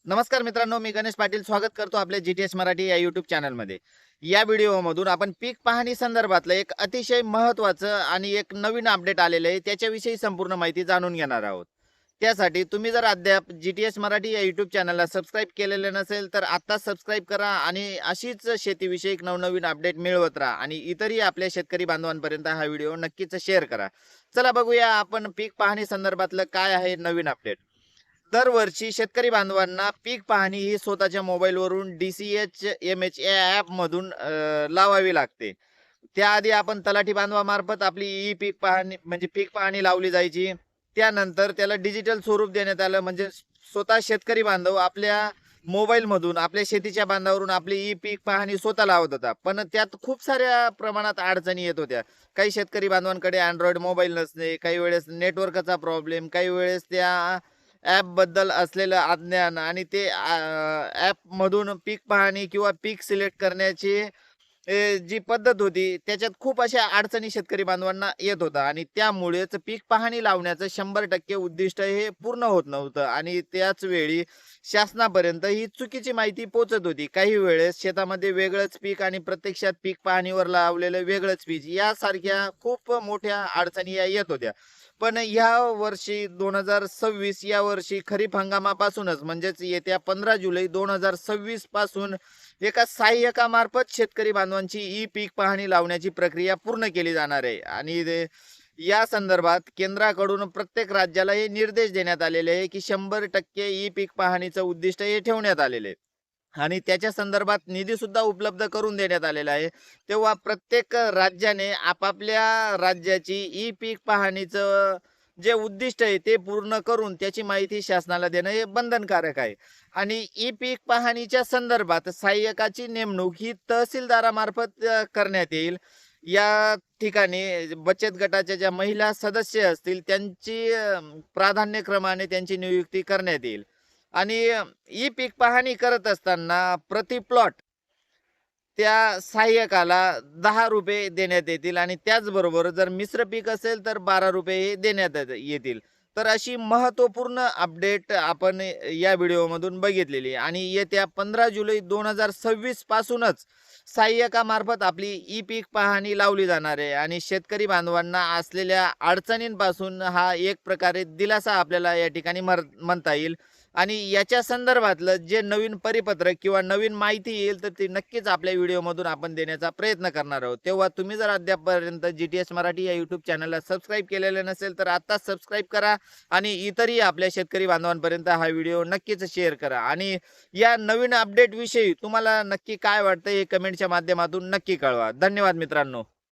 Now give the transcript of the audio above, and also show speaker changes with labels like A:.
A: नमस्कार मित्रांनो, मी गणेश पाटील स्वागत करतो आपल्या जीटीएस मराठी या यूट्यूब चॅनलमध्ये. या व्हिडिओमधून आपण पीक पाहणी संदर्भातलं एक अतिशय महत्त्वाचं आणि एक नवीन अपडेट आलेलं आहे, त्याच्याविषयी संपूर्ण माहिती जाणून घेणार आहोत. त्यासाठी तुम्ही जर अद्याप जीटीएस मराठी या यूट्यूब चॅनलला सबस्क्राईब केलेलं नसेल, तर आत्ताच सबस्क्राईब करा आणि अशीच शेतीविषयक नवनवीन अपडेट मिळवत राहा आणि इतरही आपल्या शेतकरी बांधवांपर्यंत हा व्हिडिओ नक्कीच शेअर करा. चला बघूया आपण पीक पाहणी संदर्भातलं काय आहे नवीन अपडेट. दरवर्षी शेतकरी बांधवांना पीक पाहणी ही स्वतःच्या मोबाईलवरून DCH-MH या ॲपमधून लावावी लागते. त्याआधी आपण तलाठी बांधवामार्फत आपली ई पीक पाहणी म्हणजे पीक पाहणी लावली जायची. त्यानंतर त्याला डिजिटल स्वरूप देण्यात आलं, म्हणजे स्वतः शेतकरी बांधव आपल्या मोबाईलमधून आपल्या शेतीच्या बांधावरून आपली ई पीक पाहणी स्वतः लावत होता. पण त्यात खूप साऱ्या प्रमाणात अडचणी येत होत्या. काही शेतकरी बांधवांकडे Android मोबाईल नसणे, काही वेळेस नेटवर्कचा प्रॉब्लेम, काही वेळेस त्या ॲपबद्दल असलेलं अज्ञान आणि ते ॲपमधून पीक पाहणी किंवा पीक सिलेक्ट करण्याची जी पद्धत होती, त्याच्यात खूप अशा अडचणी शेतकरी बांधवांना येत होता आणि त्यामुळेच पीक पाहणी लावण्याचं 100% उद्दिष्ट हे पूर्ण होत नव्हतं आणि त्याच वेळी शासनापर्यंत ही चुकीची माहिती पोहोचत होती. काही वेळेस शेतामध्ये वेगळंच पीक आणि प्रत्यक्षात पीक पाहणीवर लावलेलं वेगळंच पीक, यासारख्या खूप मोठ्या अडचणी या येत होत्या. पण ह्या वर्षी 2026 या वर्षी खरीप हंगामापासूनच, म्हणजेच येत्या 15 जुलै 2026 पासून एका सहाय्यकामार्फत शेतकरी बांधवांची ई पीक पाहणी लावण्याची प्रक्रिया पूर्ण केली जाणार आहे आणि या संदर्भात केंद्राकडून प्रत्येक राज्याला हे निर्देश देण्यात आलेले आहे की 100% ई पीक पाहणीचं उद्दिष्ट हे ठेवण्यात आलेले आहे आणि त्याच्या संदर्भात निधी सुद्धा उपलब्ध करून देण्यात आलेला आहे. तेव्हा प्रत्येक राज्याने आपापल्या राज्याची ई पीक पाहणीचं जे उद्दिष्ट आहे ते पूर्ण करून त्याची माहिती शासनाला देणं हे बंधनकारक आहे. आणि ई पीक पाहणीच्या संदर्भात सहाय्यकाची नेमणूक ही तहसीलदारामार्फत करण्यात येईल. या ठिकाणी बचत गटाच्या ज्या महिला सदस्य असतील त्यांची प्राधान्यक्रमाने त्यांची नियुक्ती करण्यात येईल आणि ई पीक पाहणी करत असताना प्रति प्लॉट त्या सहाय्यकाला ₹10 देण्यात येतील आणि त्याचबरोबर जर मिश्र पीक असेल तर ₹12 देण्यात येतील. तर अशी महत्त्वपूर्ण अपडेट आपण या व्हिडिओमधून बघितलेली आणि येत्या 15 जुलै 2026 पासूनच सहाय्यकामार्फत आपली ई पीक पाहणी लावली जाणार आहे आणि शेतकरी बांधवांना असलेल्या अडचणींपासून हा एक प्रकारे दिलासा आपल्याला या ठिकाणी म्हणता येईल. आणि याच्या संदर्भातलं जे नवीन परिपत्रक किंवा नवीन माहिती येईल तर ती नक्कीच आपल्या व्हिडिओमधून आपण देण्याचा प्रयत्न करणार आहोत. तेव्हा तुम्ही जर अद्यापपर्यंत जीटीएस मराठी या यूट्यूब चॅनलला सबस्क्राईब केलेलं नसेल तर आत्ताच सबस्क्राईब करा आणि इतरही आपल्या शेतकरी बांधवांपर्यंत हा व्हिडिओ नक्कीच शेअर करा. आणि या नवीन अपडेट विषयी तुम्हाला नक्की काय वाटतं हे कमेंटच्या माध्यमातून नक्की कळवा. धन्यवाद मित्रांनो.